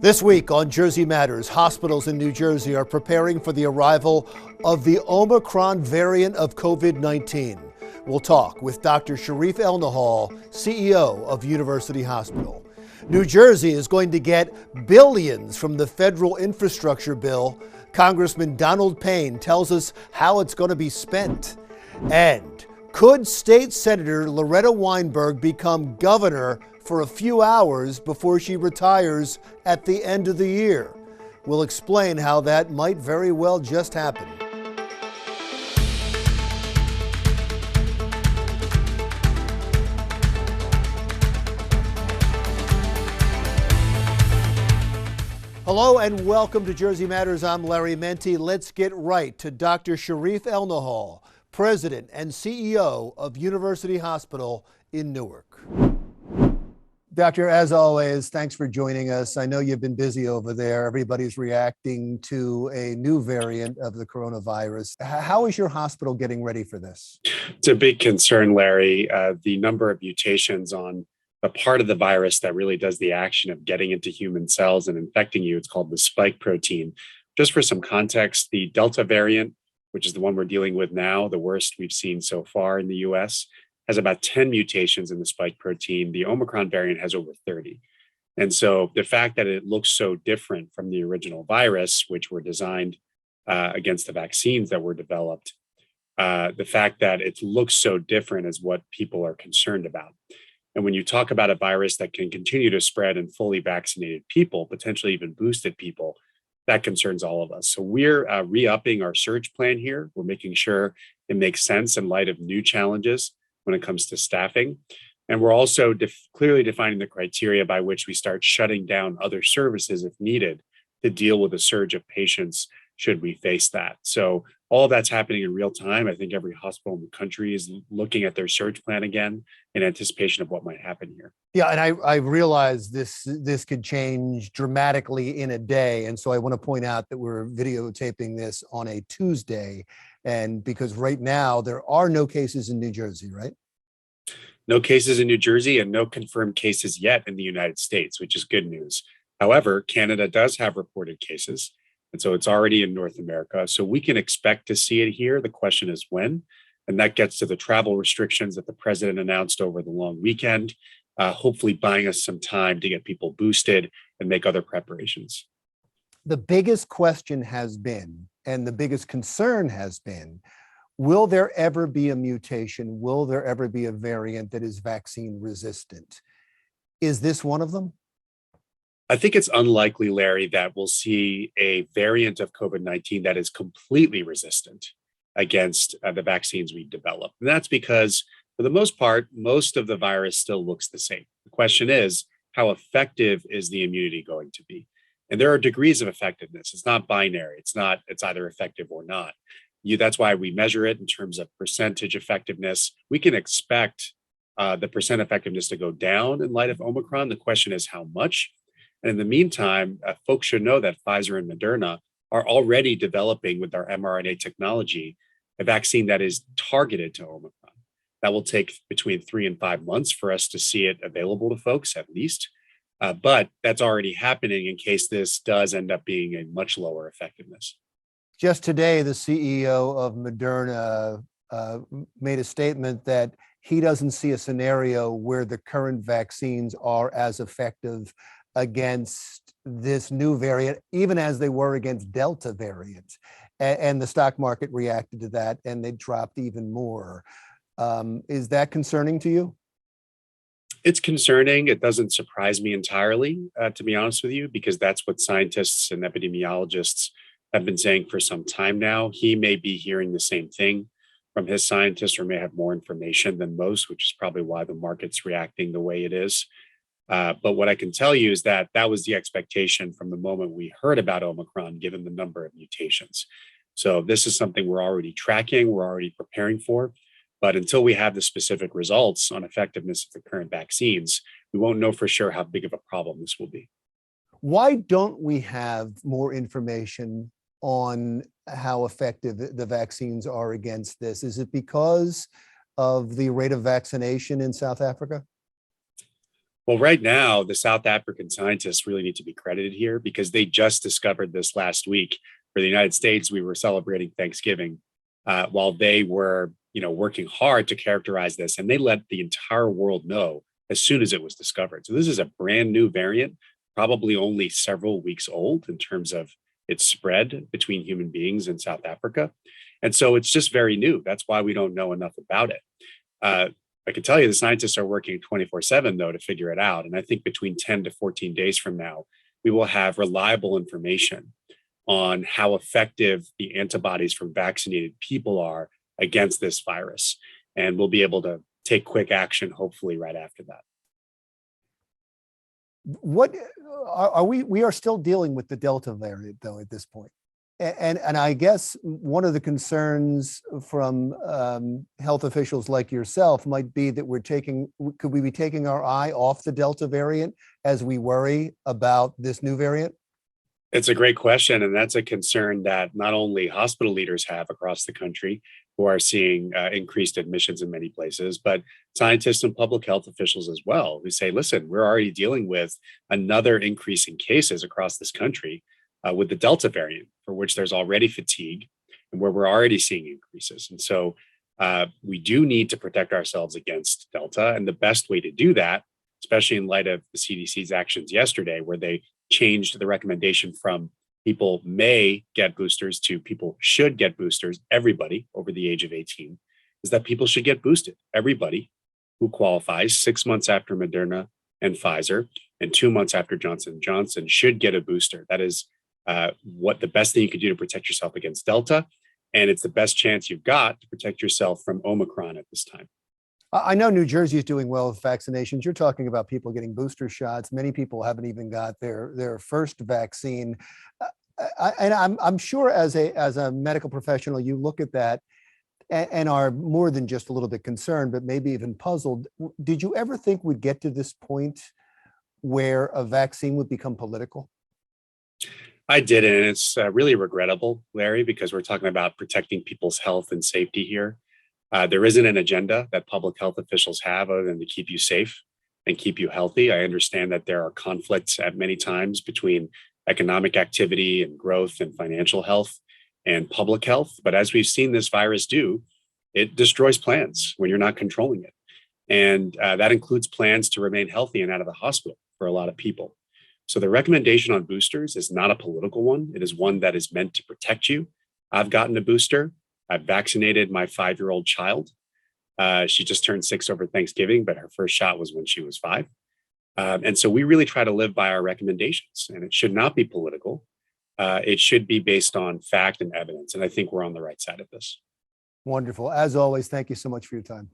This week on Jersey Matters, hospitals in New Jersey are preparing for the arrival of the Omicron variant of COVID-19. We'll talk with Dr. Sharif El-Nahal, CEO of University Hospital. New Jersey is going to get billions from the federal infrastructure bill. Congressman Donald Payne tells us how it's going to be spent. And could State Senator Loretta Weinberg become governor for a few hours before she retires at the end of the year? We'll explain how that might very well just happen. Hello and welcome to Jersey Matters. I'm Larry Menti. Let's get right to Dr. Sharif El-Nahal, President and CEO of University Hospital in Newark. Doctor, as always, thanks for joining us. I know you've been busy over there. Everybody's reacting to a new variant of the coronavirus. How is your hospital getting ready for this? It's a big concern, Larry. The number of mutations on the part of the virus that really does the action of getting into human cells and infecting you, it's called the spike protein. Just for some context, the Delta variant, which is the one we're dealing with now, the worst we've seen so far in the US, has about 10 mutations in the spike protein. The Omicron variant has over 30. And so the fact that it looks so different from the original virus, which were designed against the vaccines that were developed, the fact that it looks so different is what people are concerned about. And when you talk about a virus that can continue to spread in fully vaccinated people, potentially even boosted people, that concerns all of us. So we're re-upping our surge plan here. We're making sure it makes sense in light of new challenges when it comes to staffing. And we're also clearly defining the criteria by which we start shutting down other services if needed to deal with a surge of patients should we face that. So all of that's happening in real time. I think every hospital in the country is looking at their surge plan again in anticipation of what might happen here. Yeah, and I realize this could change dramatically in a day. And so I want to point out that we're videotaping this on a Tuesday. And because right now there are no cases in New Jersey, right? No cases in New Jersey and no confirmed cases yet in the United States, which is good news. However, Canada does have reported cases. And so it's already in North America. So we can expect to see it here. The question is when. And that gets to the travel restrictions that the president announced over the long weekend, hopefully buying us some time to get people boosted and make other preparations. The biggest question has been, and the biggest concern has been, will there ever be a mutation? Will there ever be a variant that is vaccine resistant? Is this one of them? I think it's unlikely, Larry, that we'll see a variant of COVID-19 that is completely resistant against the vaccines we've developed. And that's because, for the most part, most of the virus still looks the same. The question is, how effective is the immunity going to be? And there are degrees of effectiveness. It's not binary. It's either effective or not. That's why we measure it in terms of percentage effectiveness. We can expect the percent effectiveness to go down in light of Omicron. The question is how much. And in the meantime, folks should know that Pfizer and Moderna are already developing with our mRNA technology a vaccine that is targeted to Omicron. That will take between 3 and 5 months for us to see it available to folks at least. But that's already happening in case this does end up being a much lower effectiveness. Just today, the CEO of Moderna made a statement that he doesn't see a scenario where the current vaccines are as effective against this new variant, even as they were against Delta variant. And the stock market reacted to that and they dropped even more. Is that concerning to you? It's concerning. It doesn't surprise me entirely, to be honest with you, because that's what scientists and epidemiologists have been saying for some time now. He may be hearing the same thing from his scientists or may have more information than most, which is probably why the market's reacting the way it is. But what I can tell you is that was the expectation from the moment we heard about Omicron, given the number of mutations. So this is something we're already tracking, we're already preparing for. But until we have the specific results on effectiveness of the current vaccines, we won't know for sure how big of a problem this will be. Why don't we have more information on how effective the vaccines are against this? Is it because of the rate of vaccination in South Africa? Well, right now, the South African scientists really need to be credited here because they just discovered this last week. For the United States, we were celebrating Thanksgiving while they were, working hard to characterize this, and they let the entire world know as soon as it was discovered. So this is a brand new variant, probably only several weeks old in terms of its spread between human beings in South Africa, and so it's just very new. That's why we don't know enough about it. Uh, I can tell you the scientists are working 24/7 though to figure it out. And I think between 10 to 14 days from now, we will have reliable information on how effective the antibodies from vaccinated people are against this virus. And we'll be able to take quick action, hopefully, right after that. What are we are still dealing with the Delta variant though at this point? And I guess one of the concerns from health officials like yourself might be that could we be taking our eye off the Delta variant as we worry about this new variant? It's a great question. And that's a concern that not only hospital leaders have across the country who are seeing increased admissions in many places, but scientists and public health officials as well, who say, listen, we're already dealing with another increase in cases across this country with the Delta variant, for which there's already fatigue and where we're already seeing increases. And so we do need to protect ourselves against Delta. And the best way to do that, especially in light of the CDC's actions yesterday, where they changed the recommendation from people may get boosters to people should get boosters, everybody over the age of 18, is that people should get boosted. Everybody who qualifies 6 months after Moderna and Pfizer and 2 months after Johnson & Johnson should get a booster. That is what the best thing you could do to protect yourself against Delta. And it's the best chance you've got to protect yourself from Omicron at this time. I know New Jersey is doing well with vaccinations. You're talking about people getting booster shots. Many people haven't even got their first vaccine. And I'm sure as a medical professional, you look at that and are more than just a little bit concerned, but maybe even puzzled. Did you ever think we'd get to this point where a vaccine would become political? I didn't. And it's really regrettable, Larry, because we're talking about protecting people's health and safety here. There isn't an agenda that public health officials have other than to keep you safe and keep you healthy. I understand that there are conflicts at many times between economic activity and growth and financial health and public health. But as we've seen this virus do, it destroys plans when you're not controlling it. And that includes plans to remain healthy and out of the hospital for a lot of people. So the recommendation on boosters is not a political one. It is one that is meant to protect you. I've gotten a booster. I've vaccinated my 5-year-old child. She just turned 6 over Thanksgiving, but her first shot was when she was 5. And so we really try to live by our recommendations, and it should not be political. It should be based on fact and evidence. And I think we're on the right side of this. Wonderful. As always, thank you so much for your time.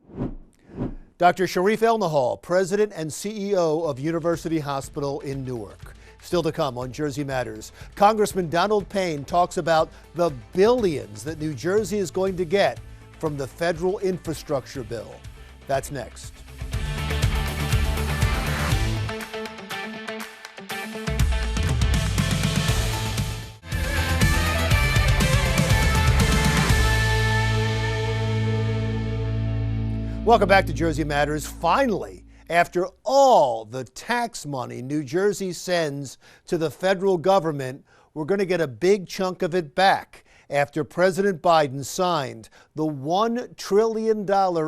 Dr. Sharif Elnahal, President and CEO of University Hospital in Newark. Still to come on Jersey Matters, Congressman Donald Payne talks about the billions that New Jersey is going to get from the federal infrastructure bill. That's next. Welcome back to Jersey Matters. Finally, after all the tax money New Jersey sends to the federal government, we're going to get a big chunk of it back after President Biden signed the $1 trillion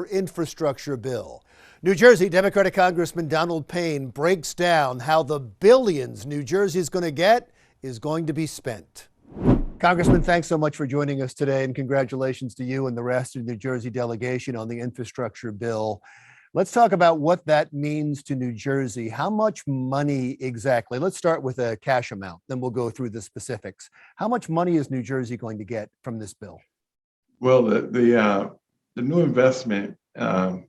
infrastructure bill. New Jersey Democratic Congressman Donald Payne breaks down how the billions New Jersey is going to get is going to be spent. Congressman, thanks so much for joining us today, and congratulations to you and the rest of the New Jersey delegation on the infrastructure bill. Let's talk about what that means to New Jersey. How much money exactly? Let's start with a cash amount, then we'll go through the specifics. How much money is New Jersey going to get from this bill? Well, the new investment in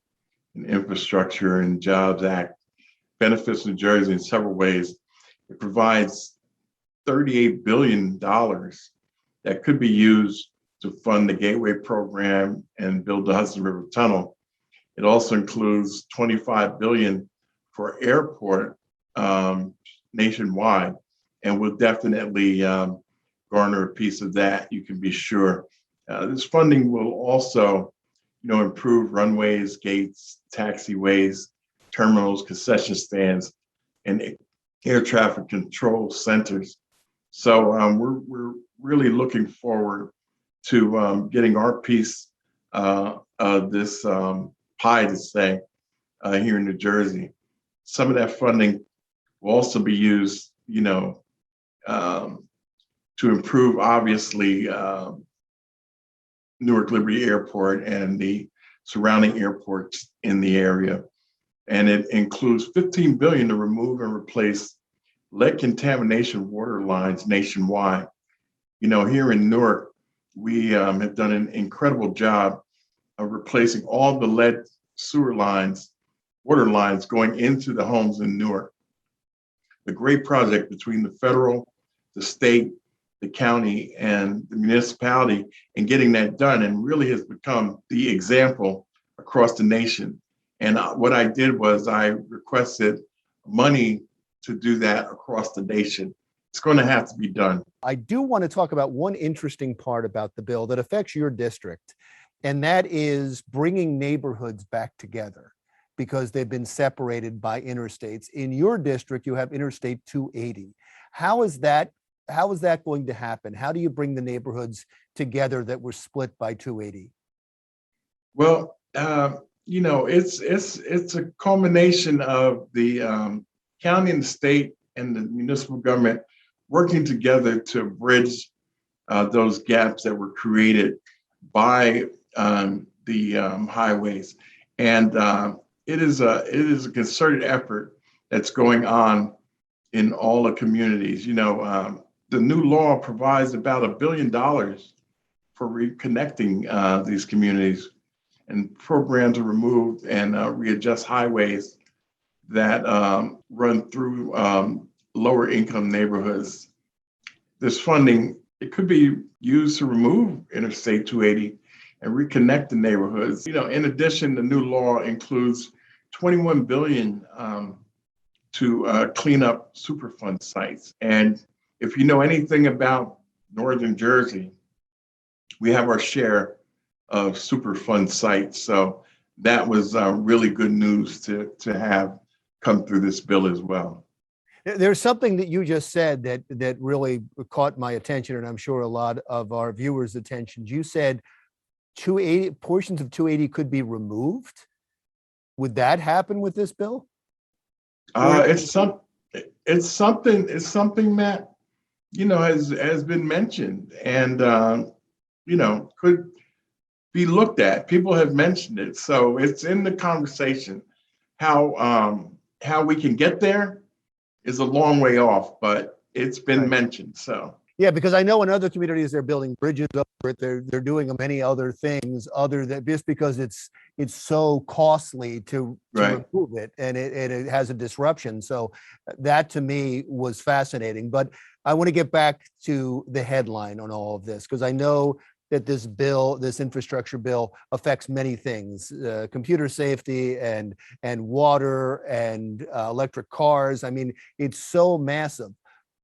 Infrastructure and Jobs Act benefits New Jersey in several ways. It provides $38 billion that could be used to fund the Gateway program and build the Hudson River Tunnel. It also includes $25 billion for airport nationwide, and will definitely garner a piece of that, you can be sure. This funding will also, improve runways, gates, taxiways, terminals, concession stands, and air traffic control centers. So we're really looking forward to getting our piece of this pie, to say, here in New Jersey. Some of that funding will also be used, to improve, obviously, Newark Liberty Airport and the surrounding airports in the area. And it includes $15 billion to remove and replace lead contamination water lines nationwide. Here in Newark, we have done an incredible job of replacing all the lead sewer lines, water lines going into the homes in Newark. A great project between the federal, the state, the county, and the municipality in getting that done, and really has become the example across the nation. And what I did was I requested money to do that across the nation. It's going to have to be done. I do want to talk about one interesting part about the bill that affects your district, and that is bringing neighborhoods back together because they've been separated by interstates. In your district, you have Interstate 280. How is that going to happen? How do you bring the neighborhoods together that were split by 280? Well, it's a culmination of the county and the state and the municipal government working together to bridge those gaps that were created by the highways. And it is a concerted effort that's going on in all the communities. The new law provides about $1 billion for reconnecting these communities, and programs are removed and readjust highways that run through lower income neighborhoods. This funding, it could be used to remove Interstate 280 and reconnect the neighborhoods. In addition, the new law includes $21 billion to clean up Superfund sites. And if you know anything about Northern Jersey, we have our share of Superfund sites. So that was really good news to have come through this bill as well. There's something that you just said that really caught my attention, and I'm sure a lot of our viewers' attention. You said 280 portions of 280 could be removed. Would that happen with this bill? It's something that has been mentioned and could be looked at. People have mentioned it, so it's in the conversation. How we can get there is a long way off, but it's been mentioned. So yeah, because I know in other communities they're building bridges over it. They're doing many other things other than just because it's so costly to remove it, and it has a disruption. So that to me was fascinating. But I want to get back to the headline on all of this, because I know that this bill, this infrastructure bill, affects many things: computer safety and water and electric cars. I mean, it's so massive.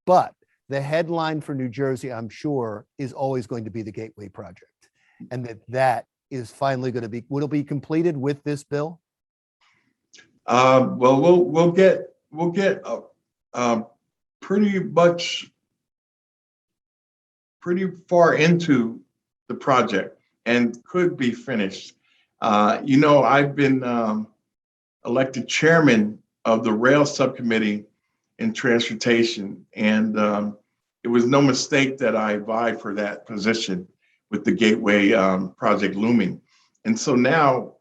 But the headline for New Jersey, I'm sure, is always going to be the Gateway Project, and that is finally going to be. Will it be completed with this bill? Well, we'll get pretty far into the project and could be finished. I've been elected chairman of the rail subcommittee in transportation, and it was no mistake that I vied for that position with the Gateway project looming. And so now,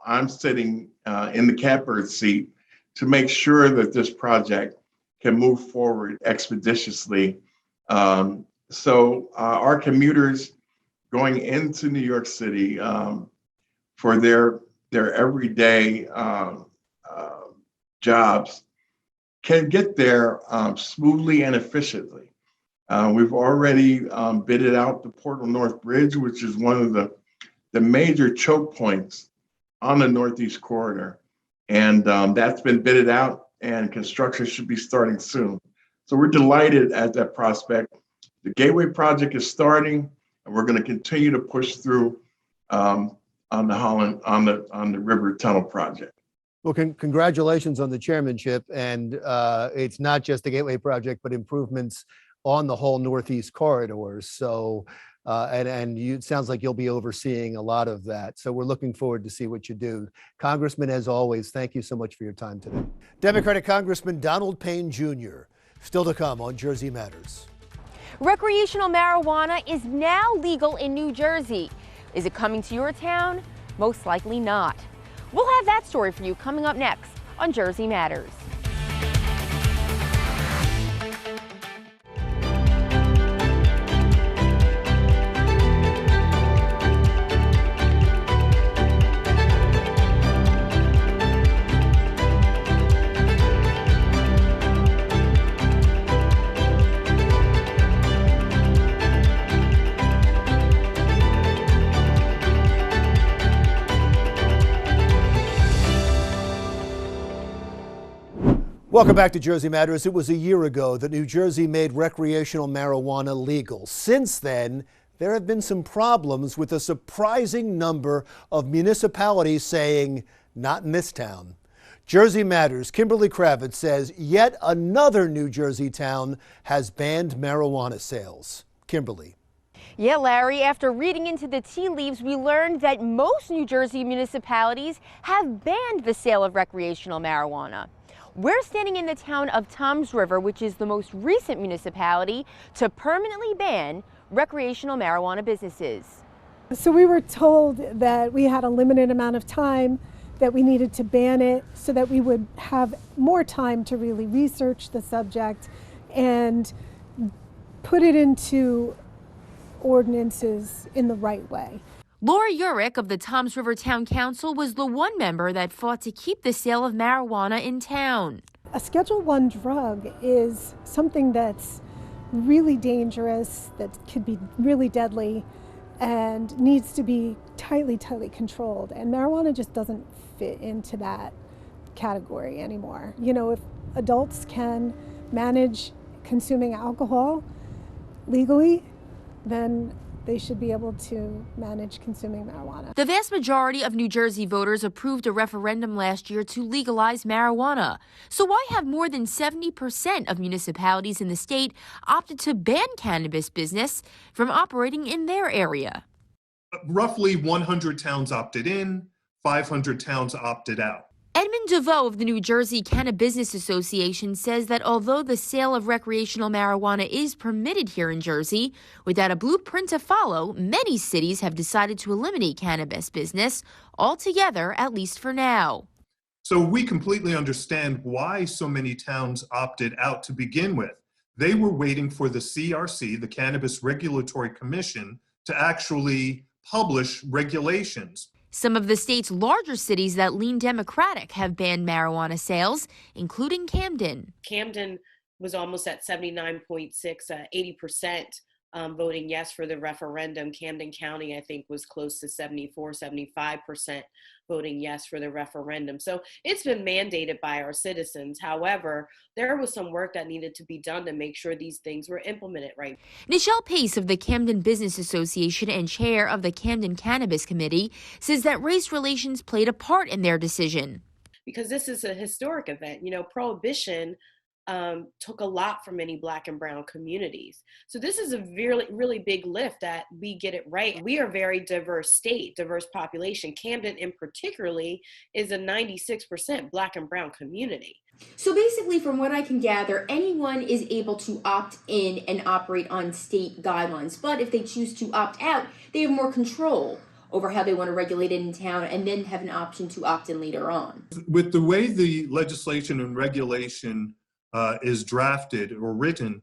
I'm sitting in the catbird seat to make sure that this project can move forward expeditiously. So our commuters going into New York City for their everyday jobs can get there smoothly and efficiently. We've already bidded out the Portal North Bridge, which is one of the major choke points on the Northeast Corridor. And that's been bidded out, and construction should be starting soon. So we're delighted at that prospect. The Gateway project is starting, and we're going to continue to push through on the River Tunnel project. Well, congratulations on the chairmanship. And it's not just the Gateway project, but improvements on the whole Northeast corridors. So, it sounds like you'll be overseeing a lot of that. So we're looking forward to see what you do. Congressman, as always, thank you so much for your time today. Democratic Congressman Donald Payne Jr. Still to come on Jersey Matters. Recreational marijuana is now legal in New Jersey. Is it coming to your town? Most likely not. We'll have that story for you coming up next on Jersey Matters. Welcome back to Jersey Matters. It was a year ago that New Jersey made recreational marijuana legal. Since then, there have been some problems with a surprising number of municipalities saying, not in this town. Jersey Matters' Kimberly Kravitz says yet another New Jersey town has banned marijuana sales. Kimberly. Yeah, Larry, after reading into the tea leaves, we learned that most New Jersey municipalities have banned the sale of recreational marijuana. We're standing in the town of Toms River, which is the most recent municipality to permanently ban recreational marijuana businesses. So we were told that we had a limited amount of time, that we needed to ban it so that we would have more time to really research the subject and put it into ordinances in the right way. Laura Urich of the Toms River Town Council was the one member that fought to keep the sale of marijuana in town. A Schedule I drug is something that's really dangerous, that could be really deadly, and needs to be tightly controlled. And marijuana just doesn't fit into that category anymore. You know, if adults can manage consuming alcohol legally, then they should be able to manage consuming marijuana. The vast majority of New Jersey voters approved a referendum last year to legalize marijuana. So why have more than 70% of municipalities in the state opted to ban cannabis business from operating in their area? Roughly 100 towns opted in, 500 towns opted out. Edmund DeVoe of the New Jersey Cannabis Association says that although the sale of recreational marijuana is permitted here in Jersey, without a blueprint to follow, many cities have decided to eliminate cannabis business altogether, at least for now. So we completely understand why so many towns opted out to begin with. They were waiting for the CRC, the Cannabis Regulatory Commission, to actually publish regulations. Some of the state's larger cities that lean Democratic have banned marijuana sales, including Camden. Camden was almost at 79.6, 80% voting yes for the referendum. Camden County, I think, was close to 74, 75% voting yes for the referendum. So it's been mandated by our citizens. However, there was some work that needed to be done to make sure these things were implemented right. Nichelle Pace of the Camden Business Association and chair of the Camden Cannabis Committee says that race relations played a part in their decision. Because this is a historic event. You know, Prohibition took a lot from many Black and brown communities. So this is a really, really big lift that we get it right. We are a very diverse state, diverse population. Camden in particularly is a 96% Black and brown community. So basically, from what I can gather, anyone is able to opt in and operate on state guidelines. But if they choose to opt out, they have more control over how they want to regulate it in town and then have an option to opt in later on. With the way the legislation and regulation is drafted or written,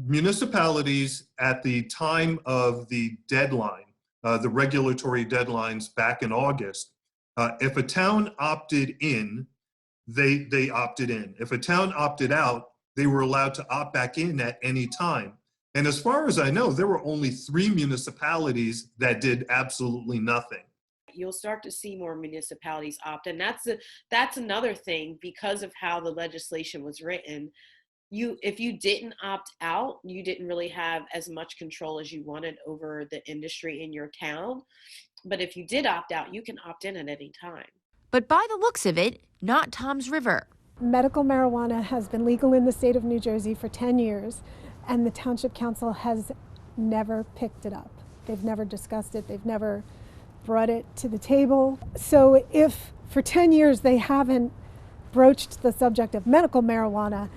municipalities at the time of the deadline, the regulatory deadlines back in August, if a town opted in, they opted in. If a town opted out, they were allowed to opt back in at any time. And as far as I know, there were only 3 municipalities that did absolutely nothing. You'll start to see more municipalities opt in. That's another thing, because of how the legislation was written. If you didn't opt out, you didn't really have as much control as you wanted over the industry in your town. But if you did opt out, you can opt in at any time. But by the looks of it, not Toms River. Medical marijuana has been legal in the state of New Jersey for 10 years, and the Township Council has never picked it up. They've never discussed it. They've never brought it to the table. So if for 10 years they haven't broached the subject of medical marijuana,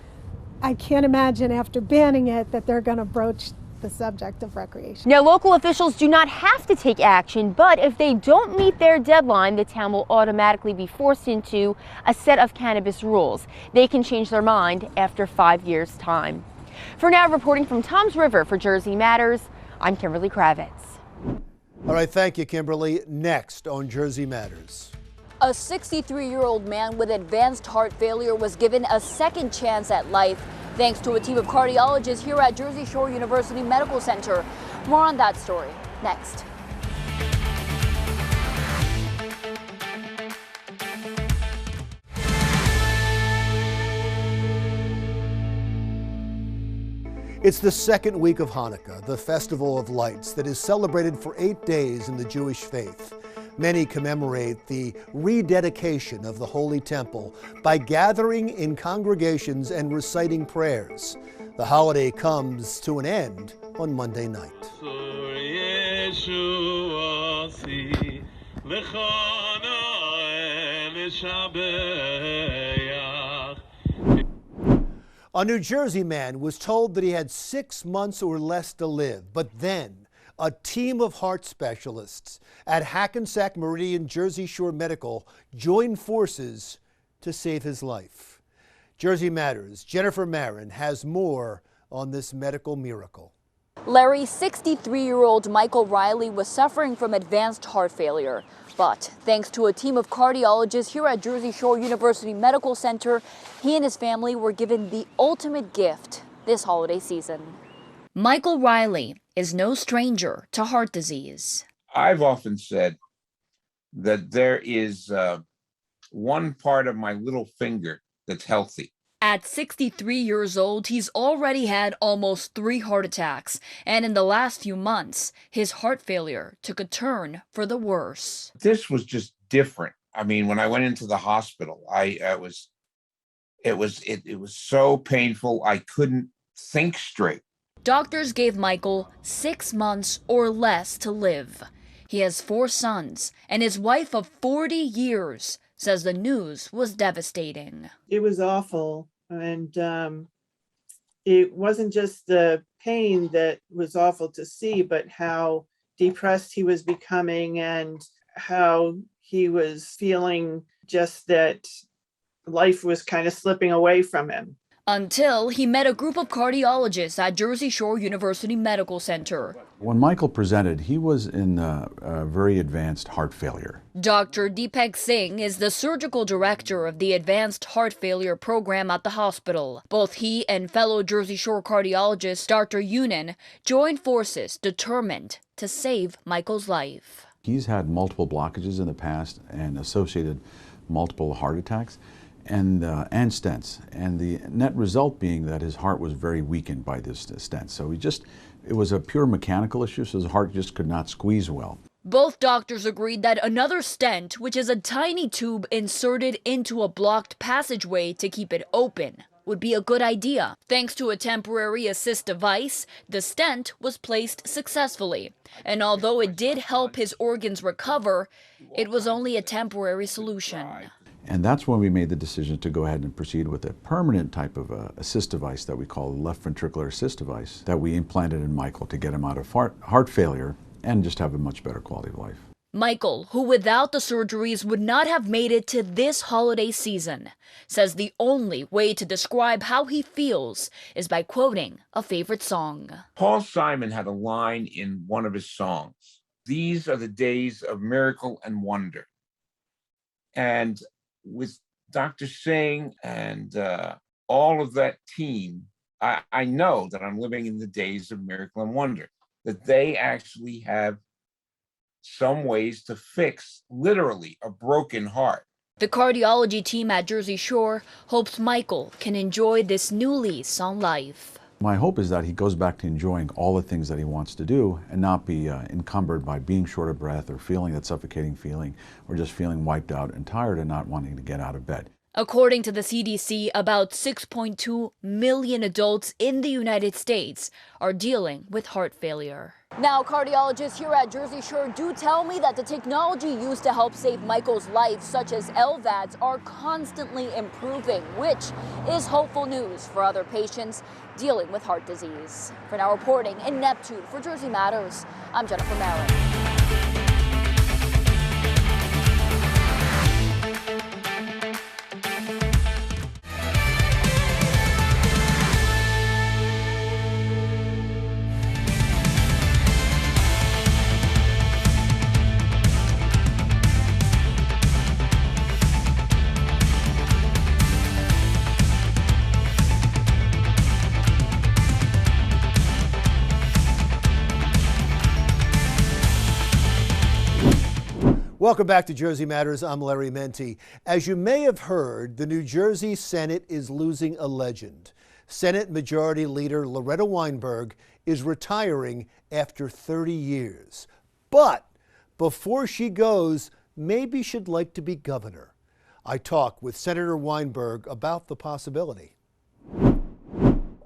I can't imagine after banning it that they're going to broach the subject of recreation. Now, local officials do not have to take action, but if they don't meet their deadline, the town will automatically be forced into a set of cannabis rules. They can change their mind after 5 years' time. For now, reporting from Toms River for Jersey Matters, I'm Kimberly Kravitz. All right, thank you, Kimberly. Next on Jersey Matters. A 63-year-old man with advanced heart failure was given a second chance at life thanks to a team of cardiologists here at Jersey Shore University Medical Center. More on that story next. It's the second week of Hanukkah, the festival of lights that is celebrated for 8 days in the Jewish faith. Many commemorate the rededication of the Holy Temple by gathering in congregations and reciting prayers. The holiday comes to an end on Monday night. A New Jersey man was told that he had 6 months or less to live, but then a team of heart specialists at Hackensack Meridian Jersey Shore Medical joined forces to save his life. Jersey Matters' Jennifer Marin has more on this medical miracle. Larry, 63-year-old Michael Riley was suffering from advanced heart failure. But thanks to a team of cardiologists here at Jersey Shore University Medical Center, he and his family were given the ultimate gift this holiday season. Michael Riley is no stranger to heart disease. I've often said that there is one part of my little finger that's healthy. At 63 years old, he's already had almost 3 heart attacks. And in the last few months, his heart failure took a turn for the worse. This was just different. I mean, when I went into the hospital, it was so painful. I couldn't think straight. Doctors gave Michael 6 months or less to live. He has 4 sons, and his wife of 40 years says the news was devastating. It was awful, and it wasn't just the pain that was awful to see, but how depressed he was becoming and how he was feeling just that life was kind of slipping away from him. Until he met a group of cardiologists at Jersey Shore University Medical Center. When Michael presented, he was in very advanced heart failure. Dr. Deepak Singh is the surgical director of the Advanced Heart Failure Program at the hospital. Both he and fellow Jersey Shore cardiologist Dr. Yunan joined forces determined to save Michael's life. He's had multiple blockages in the past and associated multiple heart attacks and stents, and the net result being that his heart was very weakened by this stent. So it was a pure mechanical issue, so his heart just could not squeeze well. Both doctors agreed that another stent, which is a tiny tube inserted into a blocked passageway to keep it open, would be a good idea. Thanks to a temporary assist device, the stent was placed successfully. And although it did help his organs recover, it was only a temporary solution. And that's when we made the decision to go ahead and proceed with a permanent type of assist device that we call the left ventricular assist device that we implanted in Michael to get him out of heart failure and just have a much better quality of life. Michael, who without the surgeries would not have made it to this holiday season, says the only way to describe how he feels is by quoting a favorite song. Paul Simon had a line in one of his songs. These are the days of miracle and wonder. And with Dr. Singh and all of that team, I know that I'm living in the days of miracle and wonder, that they actually have some ways to fix literally a broken heart. The cardiology team at Jersey Shore hopes Michael can enjoy this new lease on life. My hope is that he goes back to enjoying all the things that he wants to do and not be encumbered by being short of breath or feeling that suffocating feeling or just feeling wiped out and tired and not wanting to get out of bed. According to the CDC, about 6.2 million adults in the United States are dealing with heart failure. Now, cardiologists here at Jersey Shore do tell me that the technology used to help save Michael's life, such as LVADs, are constantly improving, which is hopeful news for other patients dealing with heart disease. For now, reporting in Neptune for Jersey Matters, I'm Jennifer Merritt. Welcome back to Jersey Matters. I'm Larry Menti. As you may have heard, the New Jersey Senate is losing a legend. Senate Majority Leader Loretta Weinberg is retiring after 30 years. But before she goes, maybe she'd like to be governor. I talked with Senator Weinberg about the possibility.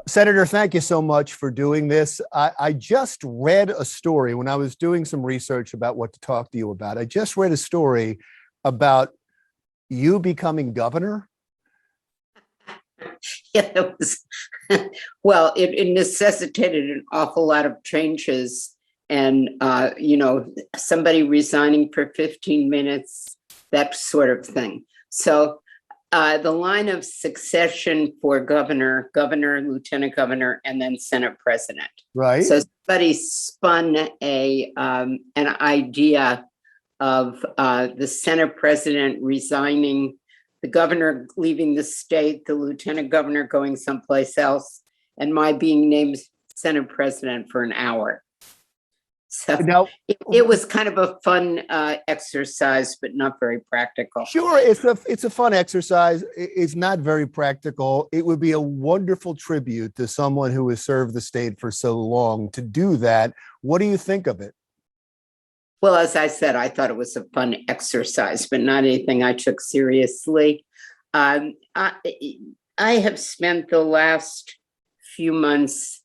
Senator, thank you so much for doing this. I just read a story when I was doing some research about what to talk to you about. I just read a story about you becoming governor. Yeah, it was, well, it necessitated an awful lot of changes and, somebody resigning for 15 minutes, that sort of thing. So the line of succession for governor, lieutenant governor, and then Senate president. Right. So somebody spun an idea of the Senate president resigning, the governor leaving the state, the lieutenant governor going someplace else, and my being named Senate president for an hour. So now, it was kind of a fun exercise, but not very practical. Sure, it's a fun exercise. It's not very practical. It would be a wonderful tribute to someone who has served the state for so long to do that. What do you think of it? Well, as I said, I thought it was a fun exercise, but not anything I took seriously. I have spent the last few months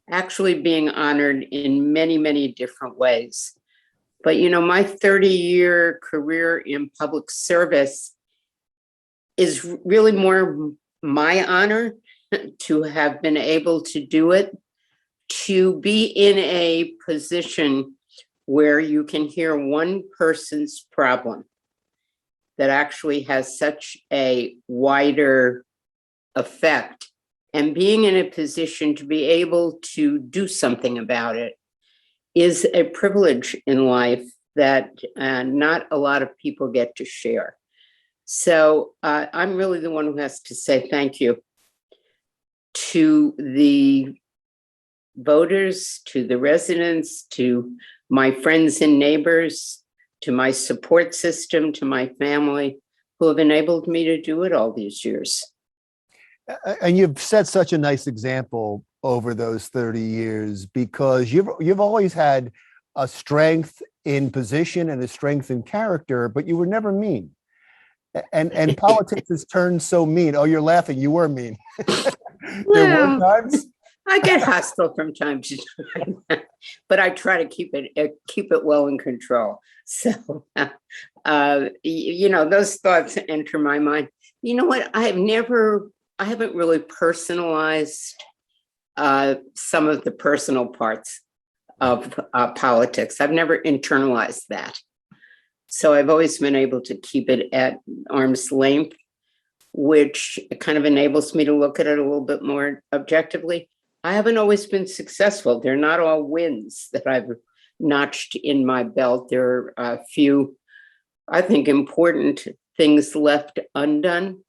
actually being honored in many, many different ways. But, my 30-year career in public service is really more my honor to have been able to do it, to be in a position where you can hear one person's problem that actually has such a wider effect, and being in a position to be able to do something about it is a privilege in life that not a lot of people get to share. So I'm really the one who has to say thank you to the voters, to the residents, to my friends and neighbors, to my support system, to my family, who have enabled me to do it all these years. And you've set such a nice example over those 30 years because you've always had a strength in position and a strength in character, but you were never mean. And politics has turned so mean. Oh, you're laughing. You were mean. There were times. I get hostile from time to time, but I try to keep it well in control. So, those thoughts enter my mind. You know what? I haven't really personalized some of the personal parts of politics. I've never internalized that. So I've always been able to keep it at arm's length, which kind of enables me to look at it a little bit more objectively. I haven't always been successful. They're not all wins that I've notched in my belt. There are a few, I think, important things left undone.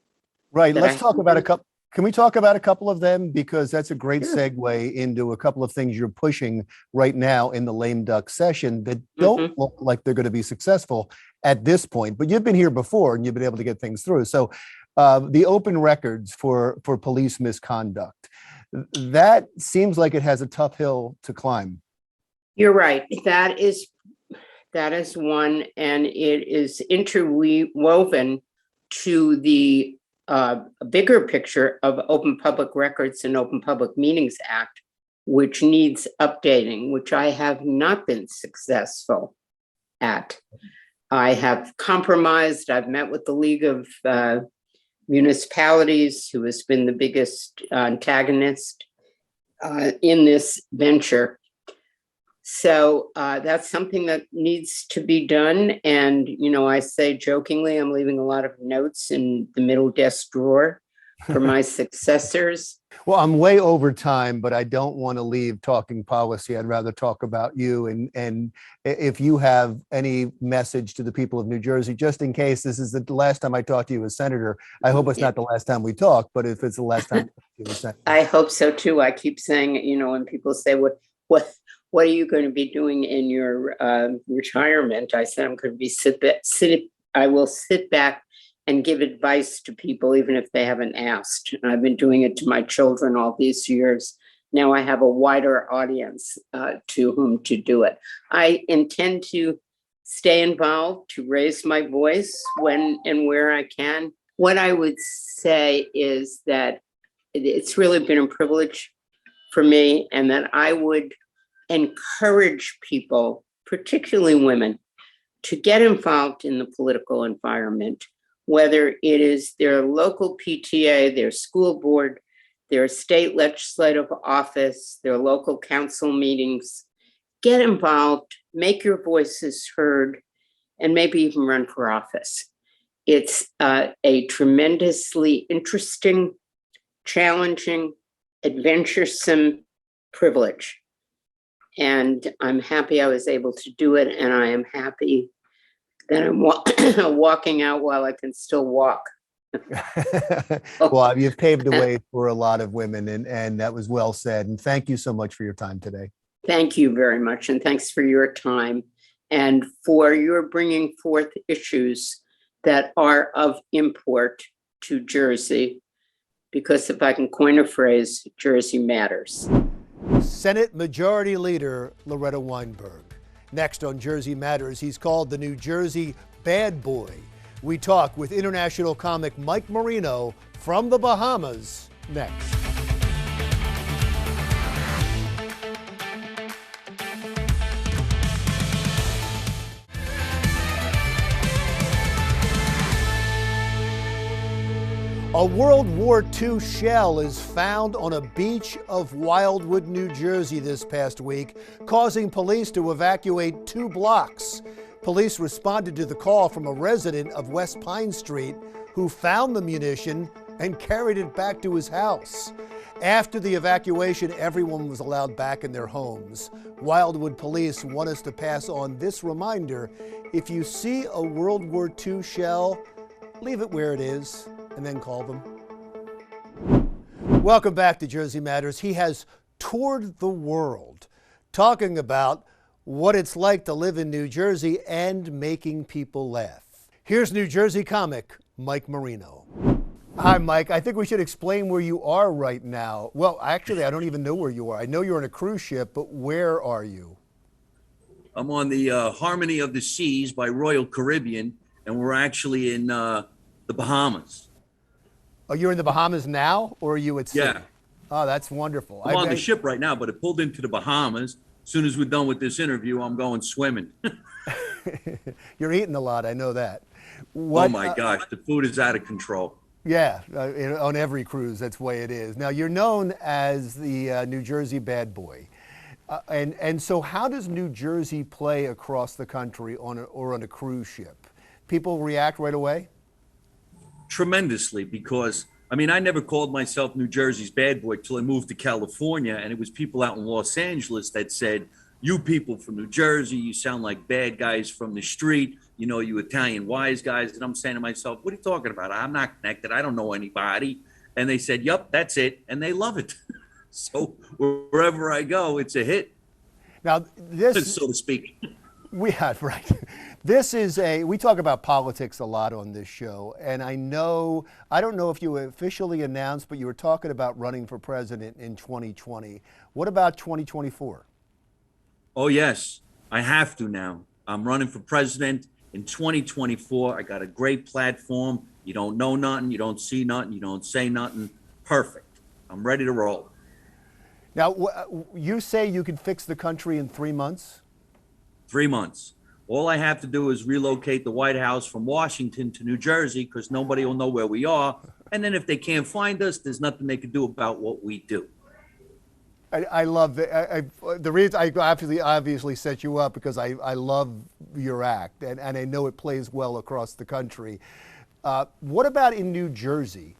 Right. Let's talk about a couple. Can we talk about a couple of them? Because that's a great segue into a couple of things you're pushing right now in the lame duck session that don't look like they're going to be successful at this point. But you've been here before and you've been able to get things through. So the open records for police misconduct. That seems like it has a tough hill to climb. You're right. That is one, and it is interwoven to the bigger picture of Open Public Records and Open Public Meetings Act, which needs updating, which I have not been successful at. I have compromised. I've met with the League of Municipalities, who has been the biggest antagonist in this venture. So that's something that needs to be done. And, I say jokingly, I'm leaving a lot of notes in the middle desk drawer for my successors. Well, I'm way over time, but I don't want to leave talking policy. I'd rather talk about you. And if you have any message to the people of New Jersey, just in case this is the last time I talk to you as senator, I hope it's not the last time we talk, but if it's the last time you as senator. I hope so too. I keep saying, when people say, what are you going to be doing in your retirement? I said, I'm going to be I will sit back and give advice to people, even if they haven't asked. And I've been doing it to my children all these years. Now I have a wider audience to whom to do it. I intend to stay involved, to raise my voice when and where I can. What I would say is that it's really been a privilege for me, and that I would encourage people, particularly women, to get involved in the political environment, whether it is their local PTA, their school board, their state legislative office, their local council meetings. Get involved, make your voices heard, and maybe even run for office. It's a tremendously interesting, challenging, adventuresome privilege. And I'm happy I was able to do it, and I am happy that I'm walking out while I can still walk. Well, you've paved the way for a lot of women, and that was well said. And thank you so much for your time today. Thank you very much, and thanks for your time and for your bringing forth issues that are of import to Jersey, because if I can coin a phrase, Jersey matters. Senate Majority Leader Loretta Weinberg. Next on Jersey Matters, he's called the New Jersey Bad Boy. We talk with international comic Mike Moreno from the Bahamas next. A World War II shell is found on a beach of Wildwood, New Jersey this past week, causing police to evacuate 2 blocks. Police responded to the call from a resident of West Pine Street who found the munition and carried it back to his house. After the evacuation, everyone was allowed back in their homes. Wildwood police want us to pass on this reminder: if you see a World War II shell, leave it where it is and then call them. Welcome back to Jersey Matters. He has toured the world talking about what it's like to live in New Jersey and making people laugh. Here's New Jersey comic Mike Moreno. Hi, Mike. I think we should explain where you are right now. Well, actually, I don't even know where you are. I know you're on a cruise ship, but where are you? I'm on the Harmony of the Seas by Royal Caribbean, and we're actually in the Bahamas. Oh, you're in the Bahamas now, or are you at sea? Yeah. Oh, that's wonderful. I'm on the ship right now, but it pulled into the Bahamas. As soon as we're done with this interview, I'm going swimming. You're eating a lot, I know that. Oh my gosh, the food is out of control. Yeah, on every cruise, that's the way it is. Now, you're known as the New Jersey Bad Boy. And so how does New Jersey play across the country on a cruise ship? People react right away? Tremendously, because I mean, I never called myself New Jersey's bad boy till I moved to California, and it was people out in Los Angeles that said, "You people from New Jersey, you sound like bad guys from the street, you know, you Italian wise guys." And I'm saying to myself, what are you talking about? I'm not connected. I don't know anybody. And they said, "Yup, that's it," and they love it. So wherever I go, it's a hit. Now, this, so to speak. We had, right. We talk about politics a lot on this show, and I don't know if you officially announced, but you were talking about running for president in 2020. What about 2024? Oh, yes, I have to now. I'm running for president in 2024. I got a great platform. You don't know nothing, you don't see nothing, you don't say nothing. Perfect. I'm ready to roll. Now, you say you can fix the country in 3 months? 3 months. All I have to do is relocate the White House from Washington to New Jersey because nobody will know where we are. And then if they can't find us, there's nothing they can do about what we do. I love the reason I obviously set you up because I love your act, and I know it plays well across the country. What about in New Jersey?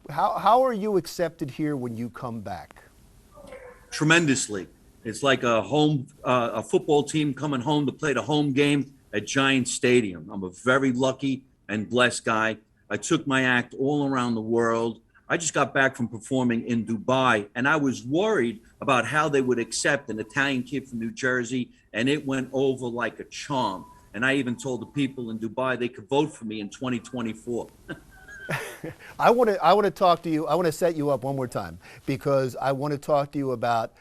How are you accepted here when you come back? Tremendously. It's like a football team coming home to play the home game at Giant Stadium. I'm a very lucky and blessed guy. I took my act all around the world. I just got back from performing in Dubai, and I was worried about how they would accept an Italian kid from New Jersey, and it went over like a charm. And I even told the people in Dubai they could vote for me in 2024. I want to talk to you. I want to set you up one more time because I want to talk to you about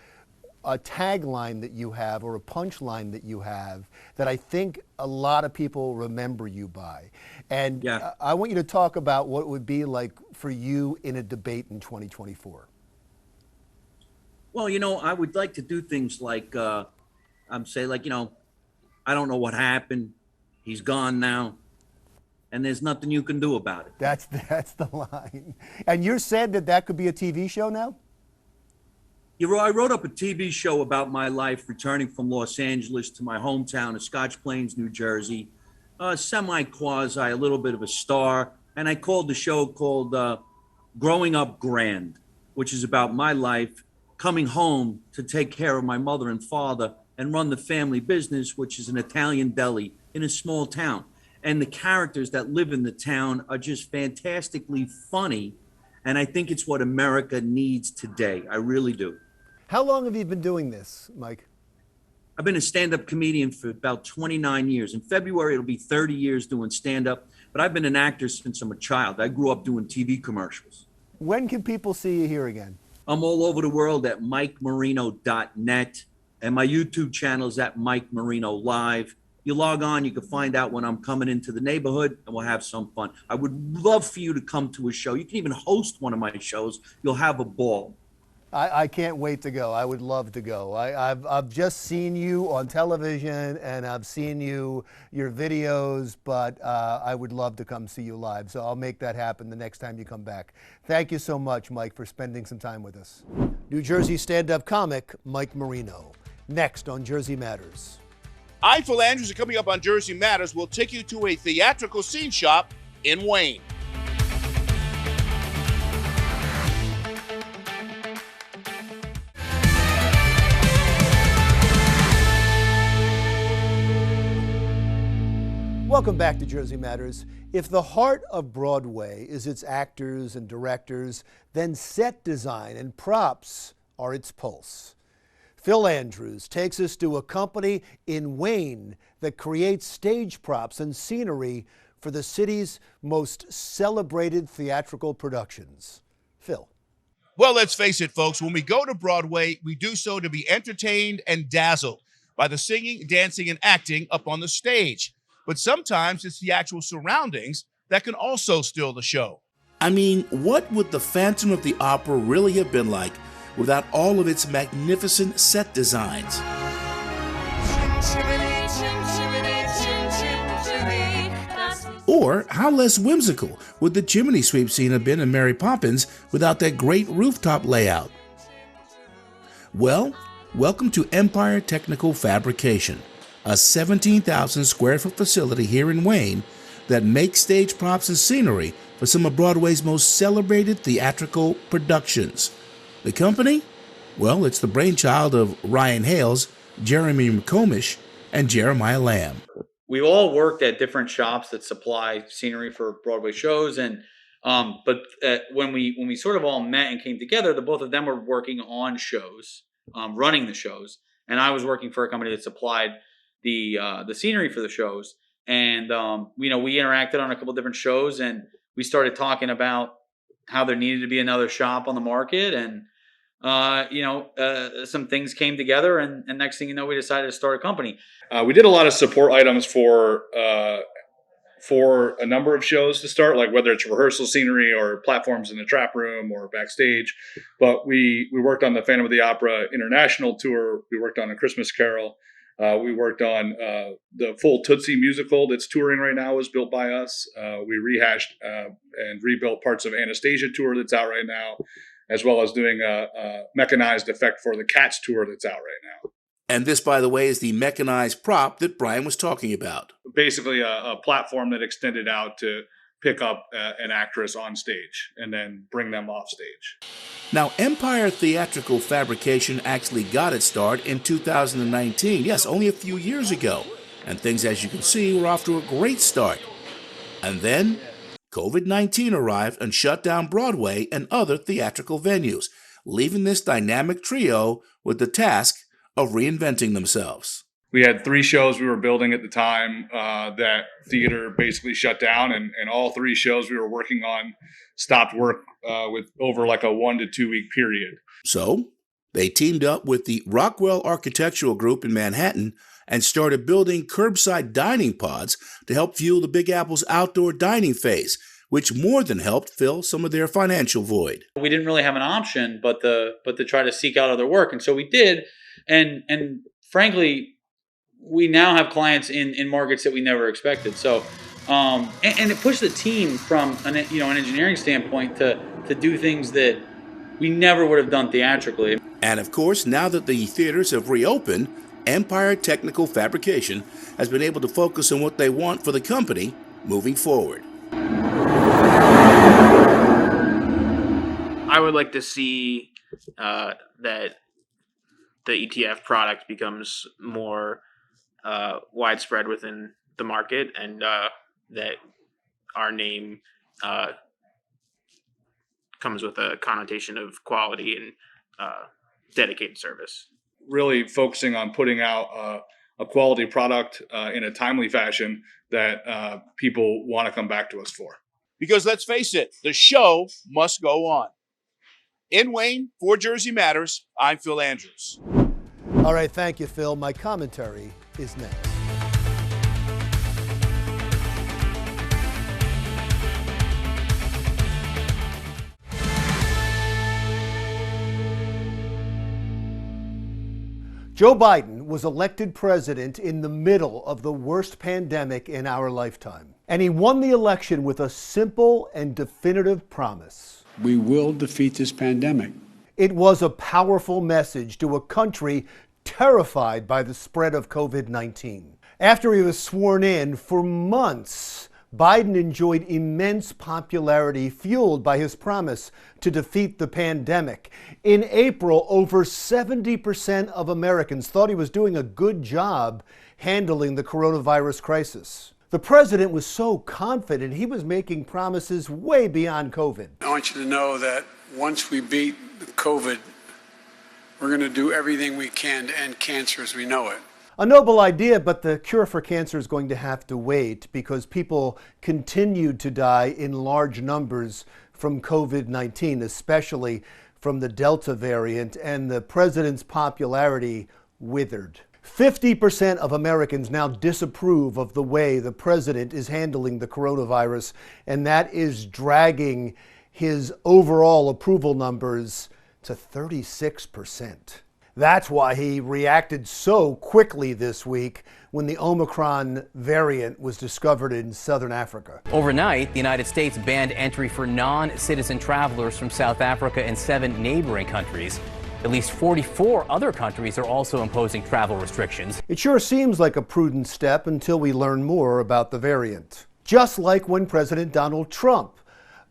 a tagline that you have or a punchline that you have that I think a lot of people remember you by. And yeah. I want you to talk about what it would be like for you in a debate in 2024. Well, I would like to do things like, I don't know what happened. He's gone now. And there's nothing you can do about it. That's the line. And you said that could be a TV show now? I wrote up a TV show about my life returning from Los Angeles to my hometown of Scotch Plains, New Jersey. Semi-quasi, a little bit of a star. And I called the show Growing Up Grand, which is about my life coming home to take care of my mother and father and run the family business, which is an Italian deli in a small town. And the characters that live in the town are just fantastically funny. And I think it's what America needs today. I really do. How long have you been doing this, Mike? I've been a stand-up comedian for about 29 years. In February, it'll be 30 years doing stand-up. But I've been an actor since I'm a child. I grew up doing TV commercials. When can people see you here again? I'm all over the world at MikeMoreno.net. And my YouTube channel is at Mike Moreno Live. You log on, you can find out when I'm coming into the neighborhood, and we'll have some fun. I would love for you to come to a show. You can even host one of my shows. You'll have a ball. I can't wait to go. I would love to go. I've just seen you on television, and I've seen your videos, but I would love to come see you live. So I'll make that happen the next time you come back. Thank you so much, Mike, for spending some time with us. New Jersey stand-up comic Mike Moreno. Next on Jersey Matters. I'm Phil Andrews, and coming up on Jersey Matters, we'll take you to a theatrical scene shop in Wayne. Welcome back to Jersey Matters. If the heart of Broadway is its actors and directors, then set design and props are its pulse. Phil Andrews takes us to a company in Wayne that creates stage props and scenery for the city's most celebrated theatrical productions. Phil. Well, let's face it, folks, when we go to Broadway, we do so to be entertained and dazzled by the singing, dancing, and acting up on the stage. But sometimes it's the actual surroundings that can also steal the show. I mean, what would the Phantom of the Opera really have been like without all of its magnificent set designs? Or how less whimsical would the chimney sweep scene have been in Mary Poppins without that great rooftop layout? Well, welcome to Empire Technical Fabrication, a 17,000 square foot facility here in Wayne that makes stage props and scenery for some of Broadway's most celebrated theatrical productions. The company? Well, it's the brainchild of Ryan Hales, Jeremy McComish, and Jeremiah Lamb. We all worked at different shops that supply scenery for Broadway shows, and but when we sort of all met and came together, the both of them were working on shows, running the shows, and I was working for a company that supplied the scenery for the shows. And we interacted on a couple different shows, and we started talking about how there needed to be another shop on the market, and some things came together, and next thing you know, we decided to start a company. We did a lot of support items for a number of shows to start, like whether it's rehearsal scenery or platforms in the trap room or backstage. But we worked on the Phantom of the Opera international tour. We worked on A Christmas Carol. We worked on the full Tootsie musical that's touring right now, was built by us. We rehashed and rebuilt parts of Anastasia tour that's out right now, as well as doing a mechanized effect for the Cats tour that's out right now. And this, by the way, is the mechanized prop that Brian was talking about. Basically a platform that extended out to pick up an actress on stage and then bring them off stage. Now, Empire Theatrical Fabrication actually got its start in 2019. Yes, only a few years ago. And things, as you can see, were off to a great start. And then COVID-19 arrived and shut down Broadway and other theatrical venues, leaving this dynamic trio with the task of reinventing themselves. We had 3 shows we were building at the time that theater basically shut down, and all 3 shows we were working on stopped work with over like a 1 to 2 week period. So they teamed up with the Rockwell Architectural Group in Manhattan and started building curbside dining pods to help fuel the Big Apple's outdoor dining phase, which more than helped fill some of their financial void. We didn't really have an option but to try to seek out other work, and so we did. And frankly, we now have clients in markets that we never expected. So, and it pushed the team from an engineering standpoint to do things that we never would have done theatrically. And of course, now that the theaters have reopened, Empire Technical Fabrication has been able to focus on what they want for the company moving forward. I would like to see that the ETF product becomes more widespread within the market, and that our name comes with a connotation of quality and dedicated service. Really focusing on putting out a quality product in a timely fashion that people want to come back to us for. Because let's face it, the show must go on. In Wayne, for Jersey Matters, I'm Phil Andrews. All right, thank you, Phil. My commentary is next. Joe Biden was elected president in the middle of the worst pandemic in our lifetime. And he won the election with a simple and definitive promise. We will defeat this pandemic. It was a powerful message to a country terrified by the spread of COVID-19. After he was sworn in, for months, Biden enjoyed immense popularity fueled by his promise to defeat the pandemic. In April, over 70% of Americans thought he was doing a good job handling the coronavirus crisis. The president was so confident he was making promises way beyond COVID. I want you to know that once we beat COVID, we're going to do everything we can to end cancer as we know it. A noble idea, but the cure for cancer is going to have to wait because people continued to die in large numbers from COVID-19, especially from the Delta variant, and the president's popularity withered. 50% of Americans now disapprove of the way the president is handling the coronavirus, and that is dragging his overall approval numbers to 36%. That's why he reacted so quickly this week when the Omicron variant was discovered in southern Africa. Overnight, the United States banned entry for non-citizen travelers from South Africa and 7 neighboring countries. At least 44 other countries are also imposing travel restrictions. It sure seems like a prudent step until we learn more about the variant. Just like when President Donald Trump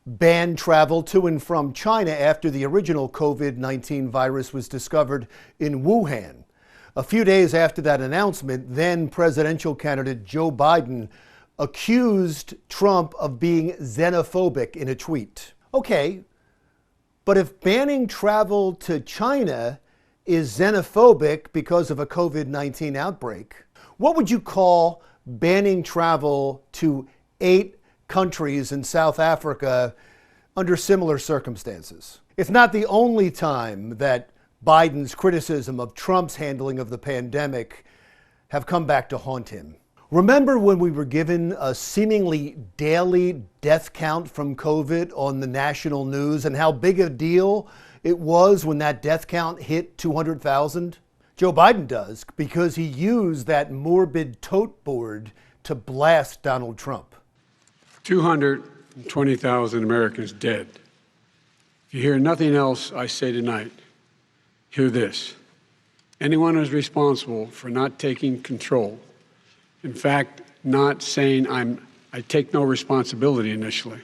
banned travel to and from China after the original COVID-19 virus was discovered in Wuhan. A few days after that announcement, then presidential candidate Joe Biden accused Trump of being xenophobic in a tweet. Okay, but if banning travel to China is xenophobic because of a COVID-19 outbreak, What would you call banning travel to 8 countries in South Africa under similar circumstances? It's not the only time that Biden's criticism of Trump's handling of the pandemic have come back to haunt him. Remember when we were given a seemingly daily death count from COVID on the national news and how big a deal it was when that death count hit 200,000? Joe Biden does because he used that morbid tote board to blast Donald Trump. 220,000 Americans dead. If you hear nothing else I say tonight, hear this. Anyone who's responsible for not taking control, in fact, not saying I take no responsibility initially,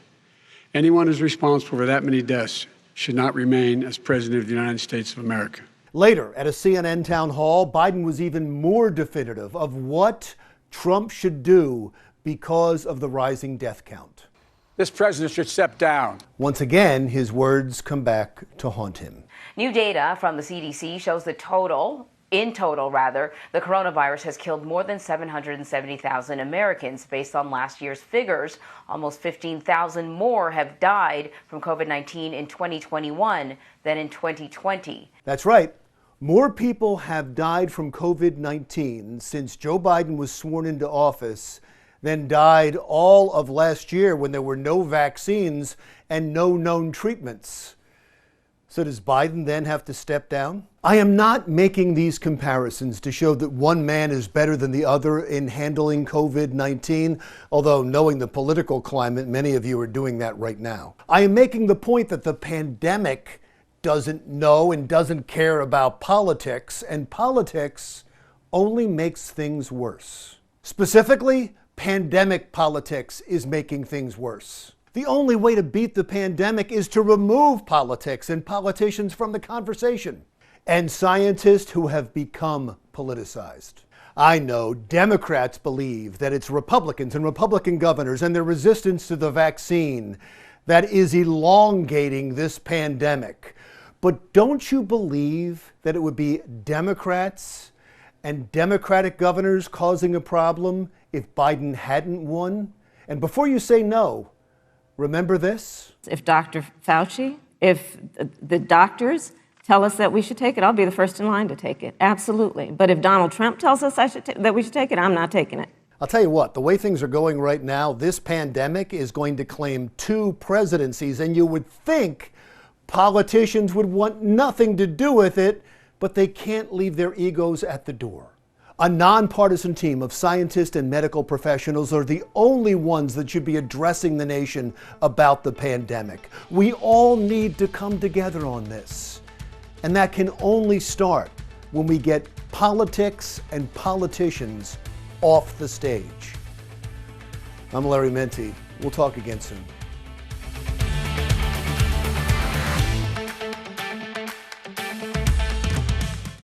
anyone who's responsible for that many deaths should not remain as President of the United States of America. Later, at a CNN town hall, Biden was even more definitive of what Trump should do because of the rising death count. This president should step down. Once again, his words come back to haunt him. New data from the CDC shows in total, the coronavirus has killed more than 770,000 Americans. Based on last year's figures, almost 15,000 more have died from COVID-19 in 2021 than in 2020. That's right. More people have died from COVID-19 since Joe Biden was sworn into office than died all of last year when there were no vaccines and no known treatments. So does Biden then have to step down? I am not making these comparisons to show that one man is better than the other in handling COVID-19, although knowing the political climate, many of you are doing that right now. I am making the point that the pandemic doesn't know and doesn't care about politics, and politics only makes things worse. Specifically, pandemic politics is making things worse. The only way to beat the pandemic is to remove politics and politicians from the conversation, and scientists who have become politicized. I know Democrats believe that it's Republicans and Republican governors and their resistance to the vaccine that is elongating this pandemic. But don't you believe that it would be Democrats and Democratic governors causing a problem if Biden hadn't won? And before you say no, remember this. If Dr. Fauci, if the doctors tell us that we should take it, I'll be the first in line to take it. Absolutely. But if Donald Trump tells us that we should take it, I'm not taking it. I'll tell you what, the way things are going right now, this pandemic is going to claim 2 presidencies, and you would think politicians would want nothing to do with it, but they can't leave their egos at the door. A nonpartisan team of scientists and medical professionals are the only ones that should be addressing the nation about the pandemic. We all need to come together on this. And that can only start when we get politics and politicians off the stage. I'm Larry Menti. We'll talk again soon.